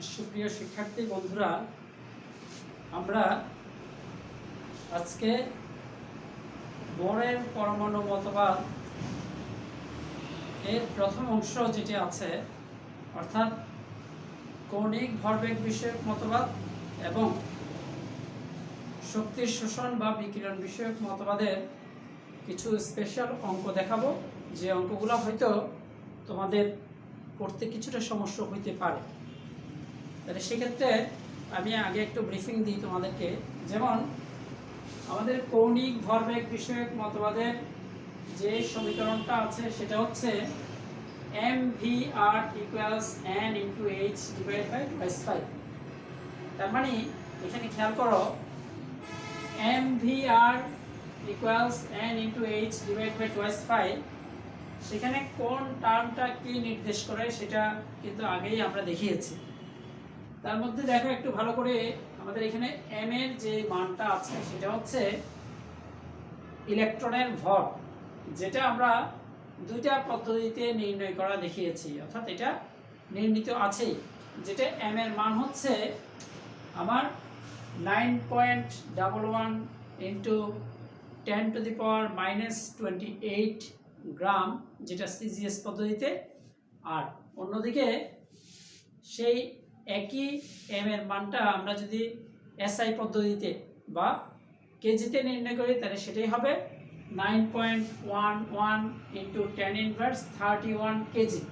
সুপ্রিয় শিক্ষার্থী বন্ধুরা, আমরা আজকে বোরের পরমাণু মতবাদ এর প্রথম অংশ যেটি আছে, অর্থাৎ কৌণিক ভরবেগ বিষয়ক মতবাদ এবং শক্তির শোষণ বা বিকিরণ বিষয়ক মতবাদের কিছু স্পেশাল অঙ্ক দেখাবো, যে অঙ্কগুলো হয়তো তোমাদের করতে কিছুটা সমস্যা হইতে পারে। তাহলে সেক্ষেত্রে আমি আগে একটু ব্রিফিং দিই তোমাদেরকে। যেমন আমাদের কৌণিক ভরবেগ বিষয়ক মতবাদের যে সমীকরণটা আছে সেটা হচ্ছে mvr equals n into h divided by 2/5। তার মানে এখানে খেয়াল করো, mvr equals n into h divided by 2/5, সেখানে কোন টার্মটা কি নির্দেশ করে সেটা কিন্তু আগেই আমরা দেখিয়েছি। তার মধ্যে দেখো একটু ভালো করে, আমাদের এখানে m এর যে মানটা আছে সেটা হচ্ছে ইলেকট্রনের ভর, যেটা আমরা দুইটা পদ্ধতিতে নির্ণয় করা দেখিয়েছি, অর্থাৎ এটা নির্ণীত আছেই। যেটা m এর মান হচ্ছে আমার 9.11 ইন্টু 10⁻⁻28 গ্রাম, যেটা সিজিএস পদ্ধতিতে। আর অন্যদিকে সেই একই m এর মানটা আমরা যদি এসআই পদ্ধতিতে বা কেজিতে নির্ণয় করি, তাহলে সেটাই হবে 9.11 ইন্টু 10⁻31 কেজি।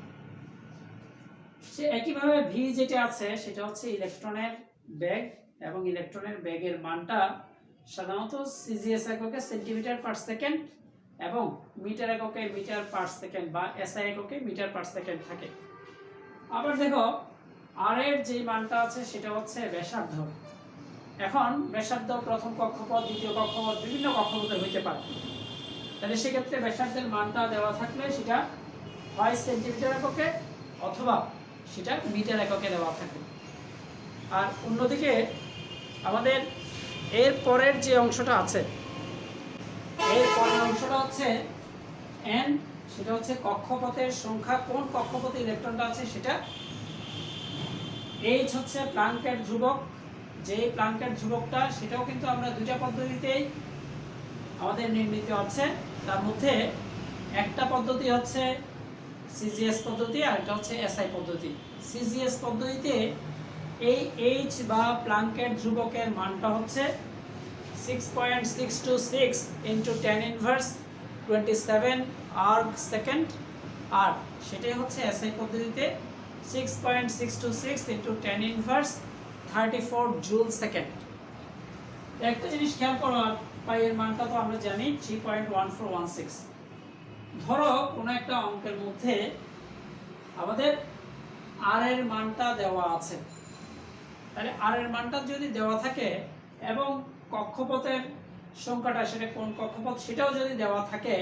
সে একইভাবে ভি যেটা আছে সেটা হচ্ছে ইলেকট্রনের বেগ, এবং ইলেকট্রনের বেগের মানটা সাধারণত সিজিএস এককে সেন্টিমিটার পার সেকেন্ড এবং মিটার এককে মিটার পার সেকেন্ড বা এসআই এককে মিটার পার সেকেন্ড থাকে। আবার দেখো আর এর যে মানটা আছে সেটা হচ্ছে ব্যাসার্ধ। এখন ব্যাসার্ধ প্রথম কক্ষপথ, দ্বিতীয় কক্ষপথ, বিভিন্ন কক্ষপথে হইতে পারে। তাহলে সেক্ষেত্রে ব্যাসার্ধের মানটা দেওয়া থাকলে সেটা হয় সেন্টিমিটার এককে অথবা সেটা মিটার এককে দেওয়া থাকে। আর অন্যদিকে আমাদের এর পরের যে অংশটা আছে, এর পরের অংশটা হচ্ছে n, সেটা হচ্ছে কক্ষপথের সংখ্যা, কোন কক্ষপথে ইলেকট্রনটা আছে সেটা। h হচ্ছে প্লাঙ্কের ধ্রুবক, যে প্লাঙ্কের ধ্রুবকটা সেটাও কিন্তু আমরা দুইটা পদ্ধতিতেই আমাদের নির্ণীত আছে। তার মধ্যে একটা পদ্ধতি হচ্ছে সিজিএস পদ্ধতি আর একটা হচ্ছে এসআই পদ্ধতি। সিজিএস পদ্ধতিতে এই h বা প্লাঙ্কের ধ্রুবকের মানটা হচ্ছে 6.626 ইন্টু 10⁻27 আর্গ সেকেন্ড, আর সেটাই হচ্ছে এসআই পদ্ধতিতে 6.626 ইন্টু 10⁻34 জুল সেকেন্ড। একটা জিনিস খেয়াল করো, পাইয়ের মানটা তো আমরা জানি 3.1416। ধরো কোনো একটা অঙ্কের মধ্যে আমাদের আর এর মানটা দেওয়া আছে, তাহলে আর এর মানটা যদি দেওয়া থাকে এবং কক্ষপথের সংখ্যাটা, সেটা কোন কক্ষপথ সেটাও যদি দেওয়া থাকে,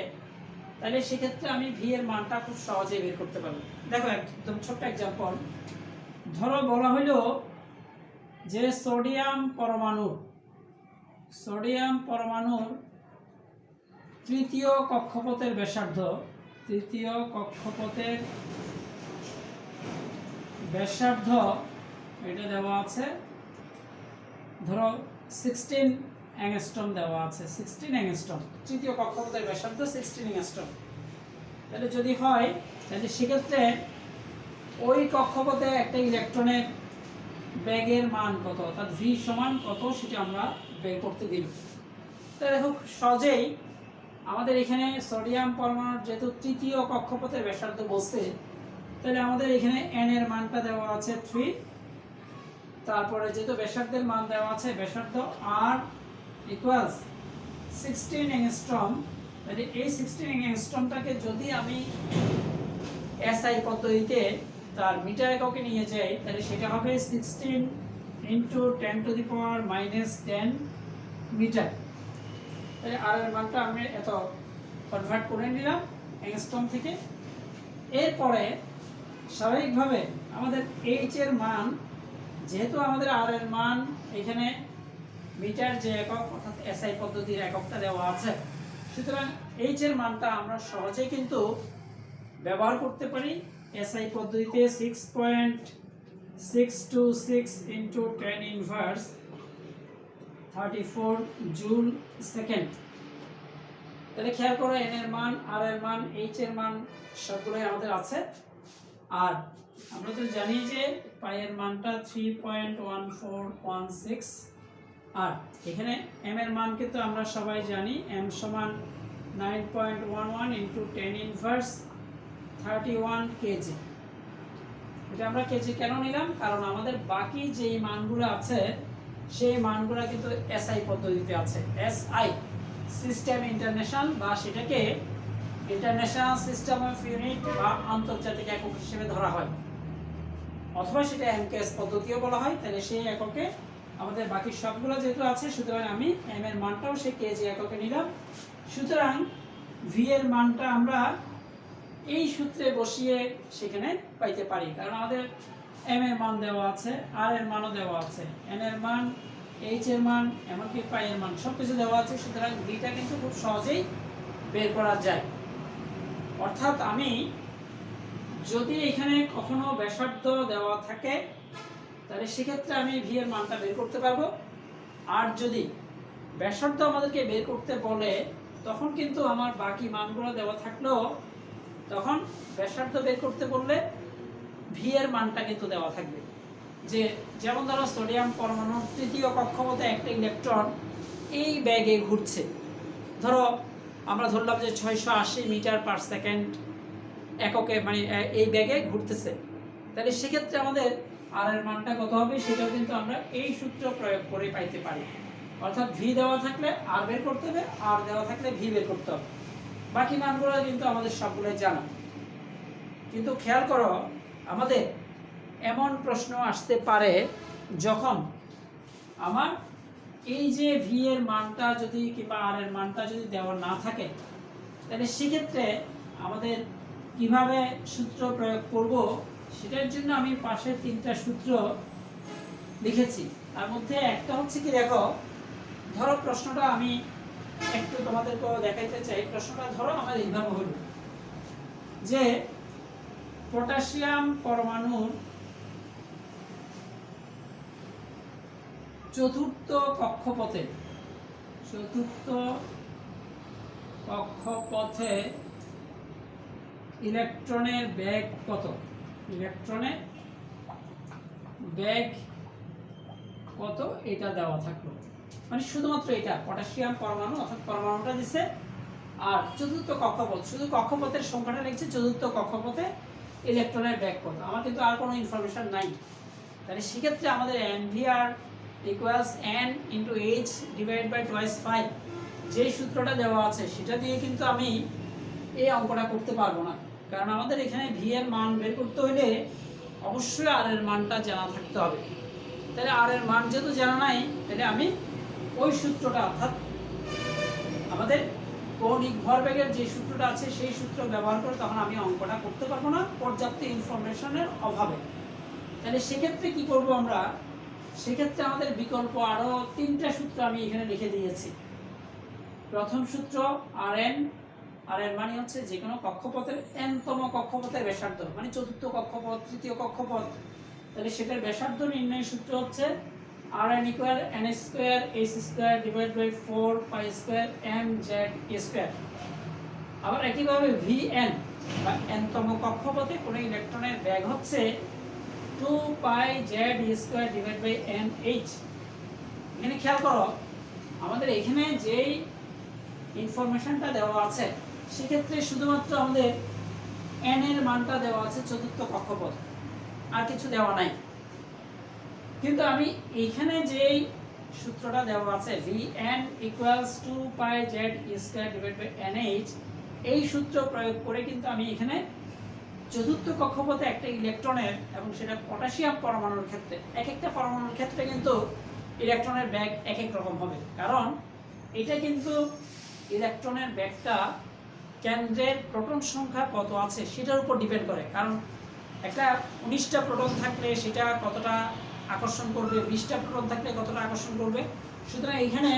তাহলে সেক্ষেত্রে আমি ভি এর মানটা খুব সহজেই বের করতে পারবো। দেখো একদম ছোট্ট এক্সাম্পল, ধরো বলা হইল যে সোডিয়াম পরমাণুর তৃতীয় কক্ষপথের ব্যাসার্ধ, এটা দেওয়া আছে, ধরো 16 অ্যাংস্ট্রম দেওয়া আছে, 16 অ্যাংস্ট্রম, তৃতীয় কক্ষপথের ব্যাসার্ধ 16 অ্যাংস্ট্রম। তাহলে যদি হয়, তাহলে সেক্ষেত্রে ওই কক্ষপথে একটা ইলেকট্রনের বেগের মান কত, অর্থাৎ ভি সমান কত, সেটা আমরা বের করতে দিই। তাহলে দেখো সহজেই আমাদের এখানে সোডিয়াম পরমাণুর যেহেতু তৃতীয় কক্ষপথের ব্যাসার্ধ বলছে, তাহলে আমাদের এখানে n এর মানটা দেওয়া আছে 3, তারপরে যেহেতু ব্যাসার্ধের মান দেওয়া আছে, ব্যাসার্ধ r ইকুয়ালস 16 অ্যাংস্ট্রম। তাহলে এই 16 অ্যাংস্ট্রমটাকে যদি আমি এসআই পদ্ধতিতে তার মিটার এককে নিয়ে যাই, তাহলে সেটা হবে 16 ইন্টু 10⁻⁻10 মিটার। তাহলে আর এর মানটা আমি এত কনভার্ট করে নিলাম অ্যাংস্ট্রম থেকে। এরপরে স্বাভাবিকভাবে আমাদের এইচ এর মান, যেহেতু আমাদের আর এর মান এখানে মিটার যে একক, অর্থাৎ এসআই পদ্ধতির এককটা দেওয়া আছে, সুতরাং এইচ এর মানটা আমরা সহজেই কিন্তু ব্যবহার করতে পারি। এসআই পদ্ধতিতে 626 into 10 inverse 34 জুল সেকেন্ড। তাহলে খেয়াল করো n এর মান, r এর মান, h এর মান সবগুলোই আমাদের আছে। আর আমরা তো জানি যে পাই এর মানটা 3.1416, আর এখানে m এর মান কিন্তু আমরা সবাই জানি m সমান 9.11 into 10 inverse 31 কেজি। এটা আমরা কেজি কেন নিলাম? কারণ আমাদের বাকি যেই মানগুলো আছে সেই মানগুলো কিন্তু এসআই পদ্ধতিতে আছে। এসআই সিস্টেম ইন্টারন্যাশনাল, বা সেটাকে ইন্টারন্যাশনাল সিস্টেম অফ ইউনিট বা আন্তর্জাতিক একক হিসেবে ধরা হয়, অথবা সেটা এমকেএস পদ্ধতিও বলা হয়। তাহলে সেই এককে আমাদের বাকি সবগুলো যেহেতু আছে, সুতরাং আমি এম এর মানটাও সেই কেজি এককে নিলাম। সুতরাং ভি এর মানটা আমরা এই সূত্রে বসিয়ে সেখানে পাইতে পারি, কারণ আমাদের এম এর মান দেওয়া আছে, আর এর মানও দেওয়া আছে, এন এর মান, এইচ এর মান, এমনকি পাই এর মান সবকিছু দেওয়া আছে। সুতরাং ভিটা কিন্তু খুব সহজেই বের করা যায়। অর্থাৎ আমি যদি এখানে কখনো ব্যাসার্ধ দেওয়া থাকে তাহলে সেক্ষেত্রে আমি ভি এর মানটা বের করতে পারবো। আর যদি ব্যাসার্ধ আমাদেরকে বের করতে বলে তখন কিন্তু আমার বাকি মানগুলো দেওয়া থাকলেও তখন ব্যাসার্ধ বের করতে বললে ভি এর মানটা কিন্তু দেওয়া থাকবে। যে যেমন ধরো সোডিয়াম পরমাণুর তৃতীয় কক্ষপথে একটা ইলেকট্রন এই ব্যাগে ঘুরছে, ধরো আমরা ধরলাম যে 680 মিটার পার সেকেন্ড এককে, মানে এই ব্যাগে ঘুরতেছে। তাহলে সেক্ষেত্রে আমাদের আর এর মানটা কত হবে সেটাও কিন্তু আমরা এই সূত্র প্রয়োগ করে পাইতে পারি। অর্থাৎ ভি দেওয়া থাকলে আর বের করতে হবে, আর দেওয়া থাকলে ভি বের করতে হবে। বাকি মানগুলো কিন্তু আমাদের সবগুলোই জানা। কিন্তু খেয়াল করো, আমাদের এমন প্রশ্ন আসতে পারে যখন আমার এই যে ভি এর মানটা যদি কিংবা আর এর মানটা যদি দেওয়া না থাকে, তাহলে সেক্ষেত্রে আমাদের কিভাবে সূত্র প্রয়োগ করব সেটার জন্য আমি পাশে 3টা সূত্র লিখেছি। তার মধ্যে একটা হচ্ছে কি, দেখো ধরো প্রশ্নটা আমি একটু তোমাদেরকে দেখাইতে চাই। প্রশ্নটা ধরো আমাদের এইভাবে হলো যে পটাশিয়াম পরমাণুর চতুর্থ কক্ষপথে ইলেকট্রনের বেগ কত? ইলেকট্রনের বেগ কত এটা দেওয়া থাকলো, মানে শুধুমাত্র এটা পটাশিয়াম পরমাণু অর্থাৎ পরমাণুটা দিছে, আর চতুর্থ কক্ষপথ, শুধু কক্ষপথের সংখ্যাটা লিখছে, চতুর্থ কক্ষপথে ইলেকট্রনের বেগ কত। আমার কিন্তু আর কোনো ইনফরমেশন নাই। তাহলে সেক্ষেত্রে আমাদের NVR equals n into H divide by twice 5 যেই সূত্রটা দেওয়া আছে সেটা দিয়ে কিন্তু আমি এই অঙ্কটা করতে পারবো না, কারণ আমাদের এখানে ভি এর মান বের করতে হলে অবশ্যই আর এর মানটা জানা থাকতে হবে। তাহলে আর এর মান যেহেতু জানা নাই, তাহলে আমি ওই সূত্রটা অর্থাৎ আমাদের কৌণিক ভরবেগের যে সূত্রটা আছে সেই সূত্র ব্যবহার করে তখন আমি অঙ্কটা করতে পারবো না পর্যাপ্ত ইনফরমেশনের অভাবে। তাহলে সেক্ষেত্রে কি করব আমরা? সেক্ষেত্রে আমাদের বিকল্প আরও 3টা সূত্র আমি এখানে লিখে দিয়েছি। প্রথম সূত্র আর এন, আর এর মানে হচ্ছে যে কোনো কক্ষপথের nতম কক্ষপথের ব্যাসার্ধ, মানে চতুর্থ কক্ষপথ, তৃতীয় কক্ষপথ। তাহলে সেটার ব্যাসার্ধ নির্ণয়ের সূত্র হচ্ছে Rn equal n square h square divided by 4 pi square mz square। আবার একইভাবে Vn বা nতম কক্ষপথে কোনো ইলেকট্রনের বেগ হচ্ছে 2 pi z square divided by nh। এখানে খেয়াল করো, আমাদের এখানে যেই ইনফরমেশনটা দেওয়া আছে সেক্ষেত্রে শুধুমাত্র আমাদের n এর মানটা দেওয়া আছে চতুর্থ কক্ষপথ, আর কিছু দেওয়া নাই। কিন্তু আমি এইখানে যেই সূত্রটা দেওয়া আছে Vn equals 2 pi z square divided by nh, এই সূত্র প্রয়োগ করে কিন্তু আমি এখানে চতুর্থ কক্ষপথে একটা ইলেকট্রনের, এবং সেটা পটাশিয়াম পরমাণুর ক্ষেত্রে, এক একটা পরমাণুর ক্ষেত্রে কিন্তু ইলেকট্রনের ব্যাগ এক এক রকম হবে। কারণ এটা কিন্তু ইলেকট্রনের ব্যাগটা কেন্দ্রের প্রোটন সংখ্যা কত আছে সেটার উপর ডিপেন্ড করে। কারণ একটা 19টা প্রোটন থাকলে সেটা কতটা আকর্ষণ করবে, 20টা প্রোটন থাকলে কতটা আকর্ষণ করবে। সুতরাং এখানে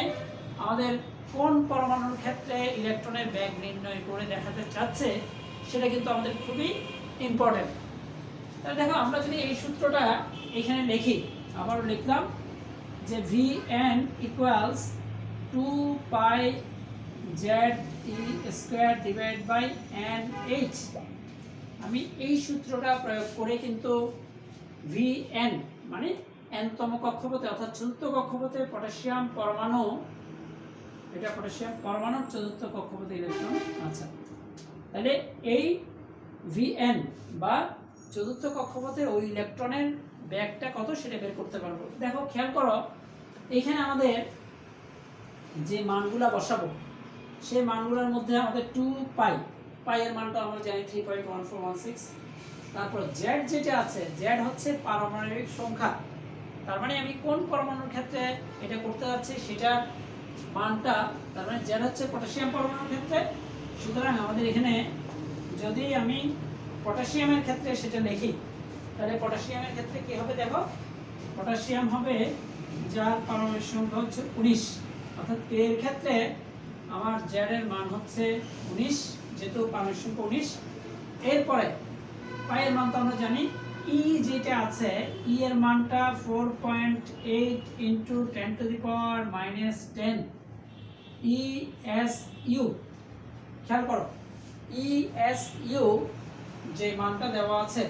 আমাদের কোন পরমাণুর ক্ষেত্রে ইলেকট্রনের ব্যাগ নির্ণয় করে দেখাতে চাচ্ছে সেটা কিন্তু আমাদের খুবই ইম্পর্টেন্ট। তাহলে দেখো আমরা যদি এই সূত্রটা এখানে লিখি, আবার লিখলাম যে Vn equals 2 pi Z E square divide by N H. আমি এই সূত্রটা প্রয়োগ করে কিন্তু Vn মানে nতম কক্ষপথে অর্থাৎ চতুর্থ কক্ষপথে পটাশিয়াম পরমাণু, এটা পটাশিয়াম পরমাণুর চতুর্থ কক্ষপথে ইলেকট্রন। আচ্ছা, তাহলে এই Vn বা চতুর্থ কক্ষপথে ওই ইলেকট্রনের ব্যাগটা কত সেটা বের করতে পারবো। দেখো খেয়াল করো, এখানে আমাদের যে মানগুলা বসাবো সেই মানগুলোর মধ্যে আমাদের 2 পাই, পাইয়ের মানটা আমরা জানি 3.1416। তারপর জেড যেটা আছে, জেড হচ্ছে পারমাণবিক সংখ্যা, তার মানে আমি কোন পরমাণুর ক্ষেত্রে এটা করতে যাচ্ছি সেটার মানটা, তার মানে জেড হচ্ছে পটাশিয়াম পরমাণুর ক্ষেত্রে। সুতরাং আমাদের এখানে যদি আমি পটাশিয়ামের ক্ষেত্রে সেটা লিখি, তাহলে পটাশিয়ামের ক্ষেত্রে কি হবে দেখো, পটাশিয়াম হবে যার পারমাণবিক সংখ্যা হচ্ছে 19, অর্থাৎ এর ক্ষেত্রে আমার জেড এর মান হচ্ছে 19, যেহেতু পারমাণবিক সংখ্যা 19। এরপরে পাইয়ের মান তো আমরা জানি, ই যেটা আছে ই এর মানটা 4.8 ইন্টু 10⁻⁻10 ESU। খেয়াল করো, ESU যে মানটা দেওয়া আছে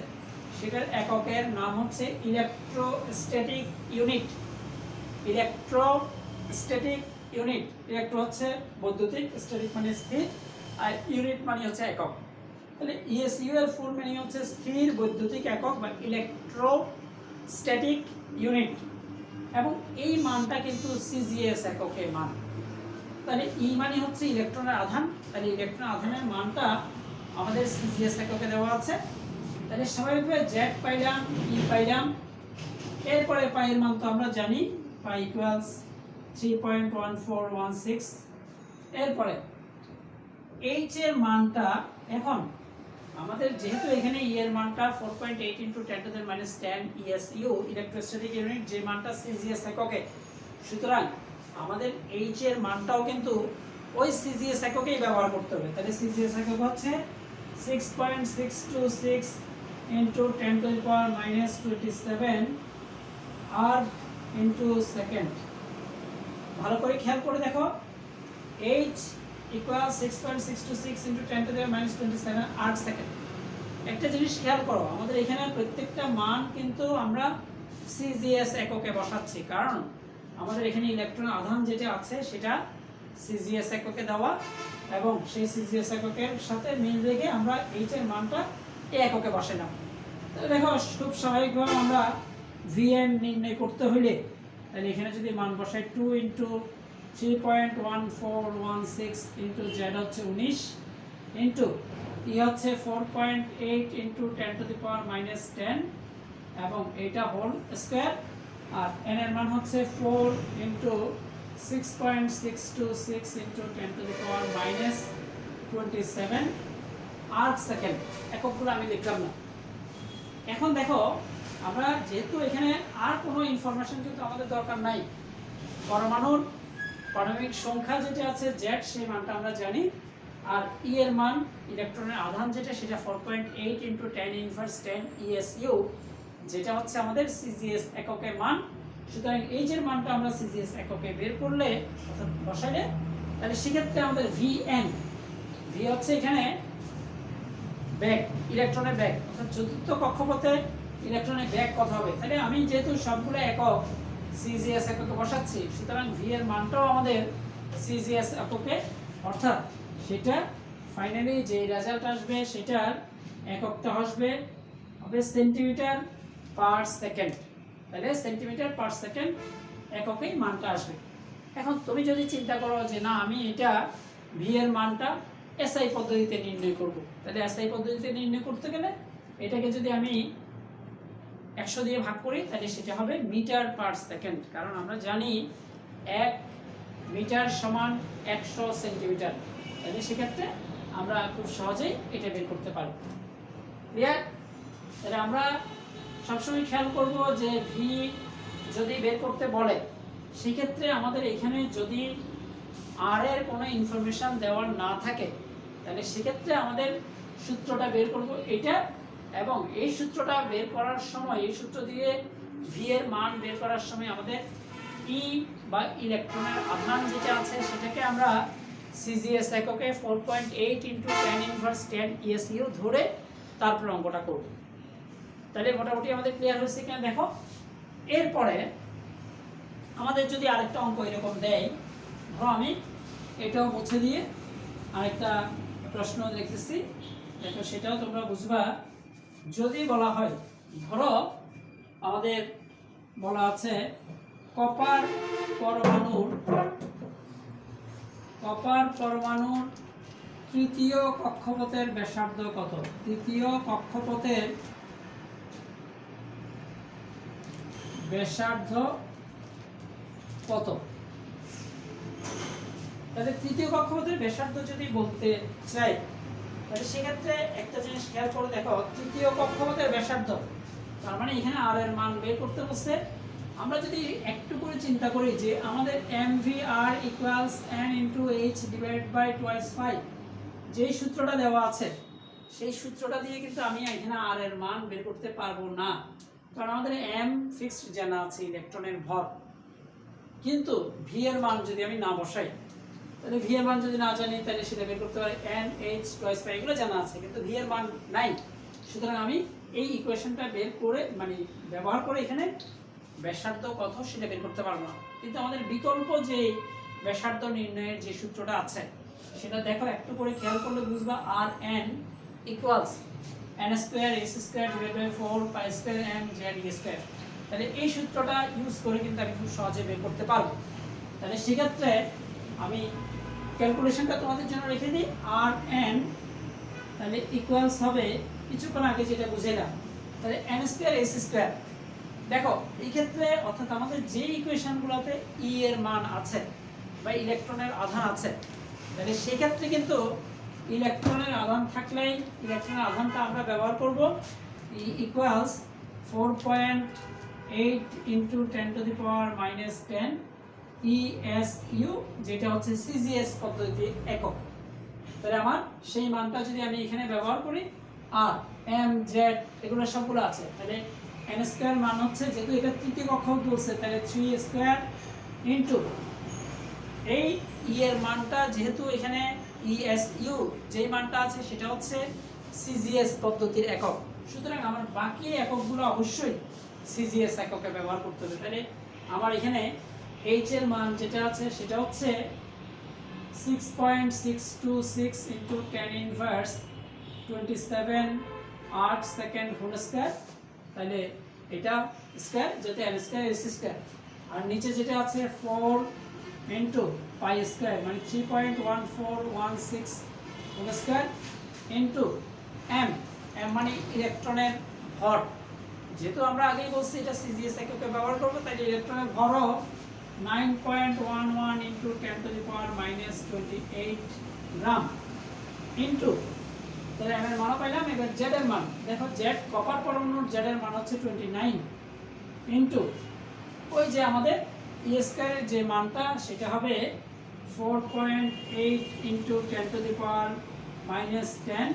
সেটার এককের নাম হচ্ছে electrostatic unit. Electrostatic unit, electro হচ্ছে বৈদ্যুতিক, স্ট্যাটিক মানে স্থির, আর ইউনিট মানে হচ্ছে একক। তাহলে ESU এর ফুল মিনিং হচ্ছে স্থির বৈদ্যুতিক একক বা ইলেকট্রোস্ট্যাটিক ইউনিট, এবং এই মানটা কিন্তু CGS এককের মান। তাহলে ই মানে হচ্ছে ইলেকট্রনের আধান, তাহলে ইলেকট্রন আধানের মানটা আমাদের CGS এককে দেওয়া আছে। তাহলে স্বাভাবিকভাবে জেড পাইলাম, ই পাইলাম। এরপরে পাইয়ের মান তো আমরা জানি, পাই ইকুয়ালস 3.1416। এরপরে এইচ এর মানটা, এখন আমাদের যেহেতু এখানে ই এর মানটা 4.8 ইন্টু 10⁻10 ESU ইলেকট্রোস্ট্যাটিক ইউনিট, যে মানটা CGS এককে, সুতরাং আমাদের এইচ এর মানটাও কিন্তু ওই CGS এককেই ব্যবহার করতে হবে। তাহলে CGS একক হচ্ছে 6.626 ইন্টু 10⁻⁻27 আর ইন্টু সেকেন্ড। ভালো করে খেয়াল করে দেখো, এইচ ইকুয়াল 6.626 ইন্টু 10⁻⁻27 আর সেকেন্ড। একটা জিনিস খেয়াল করো, আমাদের এখানে প্রত্যেকটা মান কিন্তু আমরা CGS এককে বসাচ্ছি, কারণ আমাদের এখানে ইলেকট্রন আধান যেটা আছে সেটা CGS এককে দেওয়া, এবং সেই CGS এককের সাথে মিল রেখে আমরা এইচ এর মানটা এই এককে বসালাম। তাহলে দেখো খুব স্বাভাবিকভাবে আমরা Vn নির্ণয় করতে হলে, তাহলে এখানে যদি মান বসাই 2 ইন্টু 3.1416 ইন্টু জেড হচ্ছে 19 ইন্টু ই হচ্ছে 4.8 ইন্টু 10⁻⁻10 এবং এইটা হোল স্কোয়ার, আর এন এর মান হচ্ছে 4 ইন্টু 6.626 ইন্টু 10⁻⁻27 আর্ক সেকেন্ড। এককগুলো আমি লিখলাম না। এখন দেখো, আমরা যেহেতু এখানে আর কোনো ইনফরমেশন কিন্তু আমাদের দরকার নাই, পরমাণুর পারমাণবিক সংখ্যা যেটা আছে জেড, সেই মানটা আমরা জানি, আর ই এর মান ইলেকট্রনের আধান যেটা সেটা 4.8 ইন্টু 10⁻10 ESU, যেটা হচ্ছে আমাদের CGS এককের মান। সুতরাং এইচ এর মানটা আমরা CGS এককে বের করলে অর্থাৎ বসাইলে, তাহলে সেক্ষেত্রে আমাদের Vn, V হচ্ছে এখানে ব্যাগ, ইলেকট্রনের ব্যাগ, অর্থাৎ চতুর্থ কক্ষপথে ইলেকট্রনের ব্যাগ কত হবে। তাহলে আমি যেহেতু সবগুলো একক CGS এককে বসাচ্ছি, সুতরাং V এর মানটাও আমাদের CGS এককে, অর্থাৎ সেটা ফাইনালি যে রেজাল্ট আসবে সেটার এককটা হবে সেন্টিমিটার পার সেকেন্ড। তাহলে সেন্টিমিটার পার সেকেন্ড এককেই মানটা আসবে। এখন তুমি যদি চিন্তা করো যে না আমি এটা V এর মানটা SI পদ্ধতিতে নির্ণয় করব, তাহলে SI পদ্ধতিতে নির্ণয় করতে গেলে এটাকে যদি আমি 100 দিয়ে ভাগ করি তাহলে সেটা হবে মিটার পার সেকেন্ড, কারণ আমরা জানি 1 মিটার সমান 100 সেন্টিমিটার। তাহলে সেক্ষেত্রে আমরা খুব সহজেই এটা বের করতে পারব। ক্লিয়ার? তাহলে আমরা সবসময় খেয়াল করব যে V যদি বের করতে বলে, সেক্ষেত্রে আমাদের এখানে যদি আর এর কোনো ইনফরমেশন দেওয়ার না থাকে, তাহলে সেক্ষেত্রে আমাদের সূত্রটা বের করব এটা এবং এই সূত্রটা বের করার সময়, এই সূত্র দিয়ে ভি এর মান বের করার সময় আমাদের ই বা ইলেকট্রনের আধান যেটা আছে সেটাকে আমরা সিজিএস এককে 4.8 ইন্টু 10 ইনভার্স 10 ইএসইউ ধরে তারপর অঙ্কটা করব। তাহলে মোটামুটি আমাদের ক্লিয়ার হয়েছে কিনা দেখো। এরপরে আমাদের যদি আরেকটা অঙ্ক এরকম দেয়, ধরো আমি এটাও মুছে দিয়ে আরেকটা প্রশ্ন লিখতেছি, দেখো সেটাও তোমরা বুঝবা। যদি বলা হয়, ধরো আমাদের বলা আছে কপার পরমাণুর তৃতীয় কক্ষপথের ব্যাসার্ধ কত? তৃতীয় কক্ষপথের ব্যাসার্ধ কত? তাহলে তৃতীয় কক্ষপথের ব্যাসার্ধ যদি বলতে চাই, তাহলে সেক্ষেত্রে একটা জিনিস খেয়াল করে দেখো, তৃতীয় কক্ষপথের ব্যাসার্ধ তার মানে এখানে আর এর মান বের করতে বলছে। আমরা যদি একটু করে চিন্তা করি যে আমাদের mvr equals n into h divide by twice 5 যেই সূত্রটা দেওয়া আছে, সেই সূত্রটা দিয়ে কিন্তু আমি এখানে আর এর মান বের করতে পারবো না, কারণ আমাদের m ফিক্সড জানা আছে ইলেকট্রনের ভর। কিন্তু ভি এর মান যদি আমি না বসাই, তাহলে ভি এর মান যদি না জানি তাহলে সেটা বের করতে পারি n h টোয়াইস 5 এগুলো জানা আছে, কিন্তু ভি এর মান নাই। সুতরাং আমি এই ইকুয়েশনটা বের করে মানে ব্যবহার করে এখানে ব্যাসার্ধ কত সেটা বের করতে পারবো না। কিন্তু আমাদের বিকল্প যে ব্যাসার্ধ নির্ণয়ের যে সূত্রটা আছে সেটা দেখো, একটু করে খেয়াল করলে বুঝবা। R N equals n square s square divide by 4 pi square m z e square. তাহলে এই সূত্রটা ইউজ করে কিন্তু আমি খুব সহজে বের করতে পারবো। তাহলে সেক্ষেত্রে আমি ক্যালকুলেশনটা তোমাদের জন্য রেখে দিই। আর এন তাহলে ইকুয়ালস হবে কিছুক্ষণ আগে যেটা বুঝেলাম, তাহলে n স্কয়ার s স্কয়ার। দেখো এই ক্ষেত্রে অর্থাৎ আমাদের যে ইকুয়েশনগুলোতে ই এর মান আছে বা ইলেকট্রনের আধান আছে, তাহলে সেই ক্ষেত্রে কিন্তু ইলেকট্রনের আধান থাকলেই ইলেকট্রনের আধানটা আমরা ব্যবহার করব ই equals 4.8 into 10 two the power minus 10 ESU, যেটা হচ্ছে সিজিএস পদ্ধতির একক। তাহলে আমার সেই মানটা যদি আমি এখানে ব্যবহার করি, আর এম জেড এগুলো সবগুলো আছে, তাহলে n স্কয়ার মান হচ্ছে, যেহেতু এটা তৃতীয় কক্ষপথ বলছে, তাহলে 3 স্কয়ার ইনটু এই ই এর মানটা, যেহেতু এখানে ইএসইউ যেই মানটা আছে সেটা হচ্ছে সিজিএস পদ্ধতির একক। সুতরাং আমার বাকি এককগুলো অবশ্যই সিজিএস এককে ব্যবহার করতে হবে। তাহলে আমার এখানে এইচ এর মান যেটা আছে সেটা হচ্ছে 6.626 into 10 inverse 27 8 second whole square. তাহলে এটা স্কয়ার, যেটা n স্কয়ার s স্কয়ার, আর নিচে যেটা আছে 4 ইনটু পাই স্কয়ার মানে 3.1416 whole square into m, m মানে ইলেকট্রনের ভর। যেহেতু আমরা আগেই বলছি এটা সিজিএস এককে ব্যবহার করব, তাই ইলেকট্রনের ভরও 9.11 into 10 two the power minus 28 gram into, তাহলে m এর মান পাইলাম। এবার z এর মান দেখো, z কপার পরমাণুর z এর মান হচ্ছে 29 ইনটু ওই যে আমাদের ই স্কয়ারের যে মানটা সেটা হবে 4.8 into 10 two the power minus 10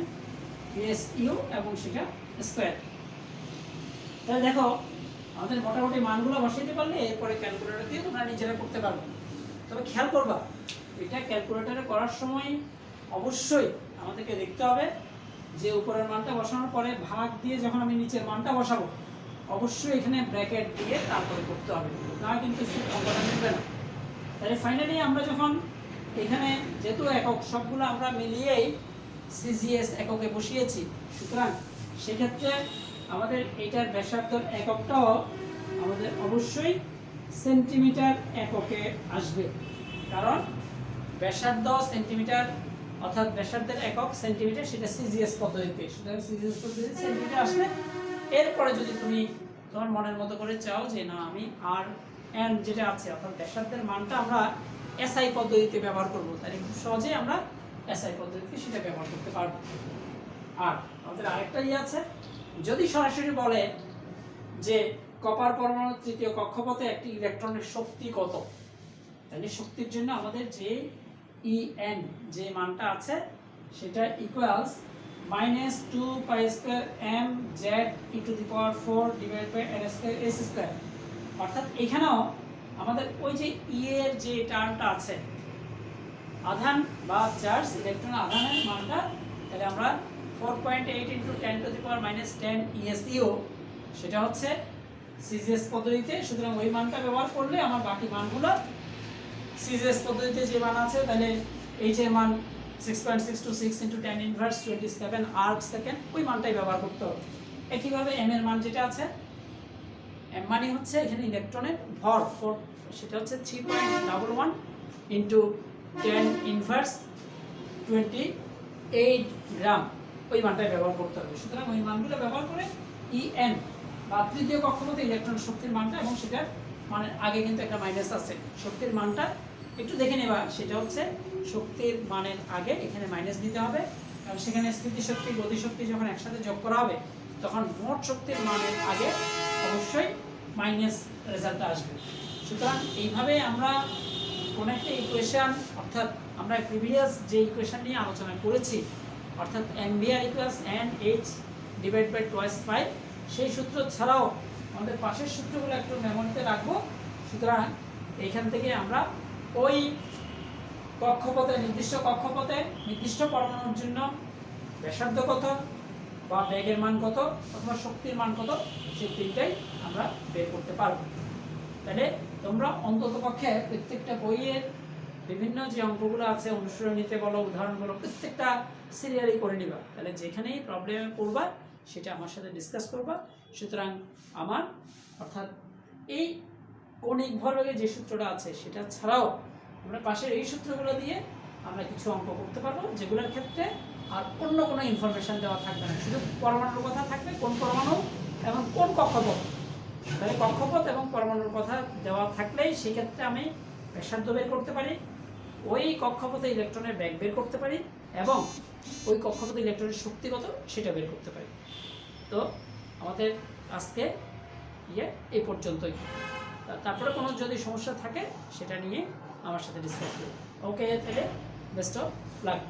SU এবং সেটা স্কয়ার। তাহলে দেখো আমাদের মোটামুটি মানগুলো বসাইতে পারলে এরপরে ক্যালকুলেটর দিয়ে তোমরা নিজেরা করতে পারবে। তবে খেয়াল করবা, এটা ক্যালকুলেটরে করার সময় অবশ্যই আমাদেরকে দেখতে হবে যে উপরের মানটা বসানোর পরে ভাগ দিয়ে যখন আমি নিচের মানটা বসাবো, অবশ্যই এখানে ব্র্যাকেট দিয়ে তারপরে করতে হবে, না কিন্তু অঙ্কটা মিলবে না। তাহলে ফাইনালি আমরা যখন এখানে যেহেতু একক সবগুলো আমরা মিলিয়েই সিজিএস এককে বসিয়েছি, সুতরাং সেক্ষেত্রে আমাদের এইটার ব্যাসার্ধর এককটাও আমাদের অবশ্যই সেন্টিমিটার এককে আসবে, কারণ ব্যাসার্ধ সেন্টিমিটার অর্থাৎ ব্যাসার্ধের একক সেন্টিমিটার, সেটা সিজিএস পদ্ধতিতে। সুতরাং সিজিএস পদ্ধতিতে সেন্টিমিটার আসলে এরপরে যদি তুমি তোমার মনের মতো করে চাও যে না আমি আর এন যেটা আছে অর্থাৎ ব্যাসার্ধের মানটা আমরা এসআই পদ্ধতিতে ব্যবহার করব, তাহলে খুব সহজেই আমরা এসআই পদ্ধতিতে সেটা ব্যবহার করতে পারবো। আর আমাদের আরেকটা আছে, যদি সরাসরি বলে যে কপার পরমাণুর তৃতীয় কক্ষপথে একটি ইলেকট্রনের শক্তি কত, তাহলে শক্তির জন্য আমাদের যে ইএন যে মানটা আছে সেটা equals minus 2 pi square M Z E to the power 4 divide by N square S square. অর্থাৎ এখানেও আমাদের ওই যে ই এর যে টার্মটা আছে আধান বা চার্জ ইলেকট্রন আধানের মানটা, তাহলে আমরা 4.8 into 10 two the power minus 10 ইএসইও, সেটা হচ্ছে সিজিএস পদ্ধতিতে। সুতরাং ওই মানটা ব্যবহার করলে আমার বাকি মানগুলো সিজিএস পদ্ধতিতে যে মান আছে, তাহলে এইচ এর মান 6.626 ইন্টু 10 ইনভার্স 27 আর্ক সেকেন্ড, ওই মানটাই ব্যবহার করতে হবে। একইভাবে এম এর মান যেটা আছে, এম মানে হচ্ছে এখানে ইলেকট্রনের ভর, সেটা হচ্ছে 3.11 ইন্টু 10 ইনভার্স 28 গ্রাম, ওই মানটাই ব্যবহার করতে হবে। সুতরাং ওই মানগুলো ব্যবহার করে ইএন বা তৃতীয় কক্ষপথে ইলেকট্রন শক্তির মানটা, এবং সেটার মানে আগে কিন্তু একটা মাইনাস আছে, শক্তির মানটা একটু দেখে নেবা। সেটা হচ্ছে শক্তির মানের আগে এখানে মাইনাস দিতে হবে, কারণ সেখানে স্থিতিশক্তি গতিশক্তি যখন একসাথে যোগ করা হবে তখন মোট শক্তির মানের আগে অবশ্যই মাইনাস রেজাল্টটা আসবে। সুতরাং এইভাবে আমরা কোনো একটা ইকুয়েশান, অর্থাৎ আমরা প্রিভিয়াস যে ইকুয়েশান নিয়ে আলোচনা করেছি, অর্থাৎ MVR equals NH divide by twice 5, সেই সূত্র ছাড়াও আমাদের পাশের সূত্রগুলো একটু মেমোরিতে রাখবো। সুতরাং এইখান থেকে আমরা ওই কক্ষপথে, নির্দিষ্ট কক্ষপথে নির্দিষ্ট পরমাণুর জন্য ব্যাসার্ধ কত বা বেগের মান কত অথবা শক্তির মান কত, সেই তিনটাই আমরা বের করতে পারবো। তাহলে তোমরা অন্ততপক্ষে প্রত্যেকটা বইয়ের বিভিন্ন যে অঙ্কগুলো আছে, অনুশীলনীতে বলো, উদাহরণ বলো, প্রত্যেকটা সিরিয়ালি করে নিবা। তাহলে যেখানেই প্রবলেমে পড়বা সেটা আমার সাথে ডিসকাস করবা। সুতরাং আমার অর্থাৎ এই কৌণিক ভরবেগের যে সূত্রটা আছে সেটা ছাড়াও আমরা পাশের এই সূত্রগুলো দিয়ে আমরা কিছু অঙ্ক করতে পারবো, যেগুলোর ক্ষেত্রে আর অন্য কোনো ইনফরমেশান দেওয়া থাকবে না, শুধু পরমাণুর কথা থাকবে, কোন পরমাণু এবং কোন কক্ষপথ। তাহলে কক্ষপথ এবং পরমাণুর কথা দেওয়া থাকলেই সেক্ষেত্রে আমি ব্যাসার্ধ বের করতে পারি, ওই কক্ষপথে ইলেকট্রনের ব্যাগ বের করতে পারি, এবং ওই কক্ষপথে ইলেকট্রনের শক্তিগত সেটা বের করতে পারি। তো আমাদের আজকে এই পর্যন্তই। তারপরে কোনো যদি সমস্যা থাকে সেটা নিয়ে আমার সাথে ডিসকাস করুন। ওকে, তাহলে বেস্ট অফ লাক।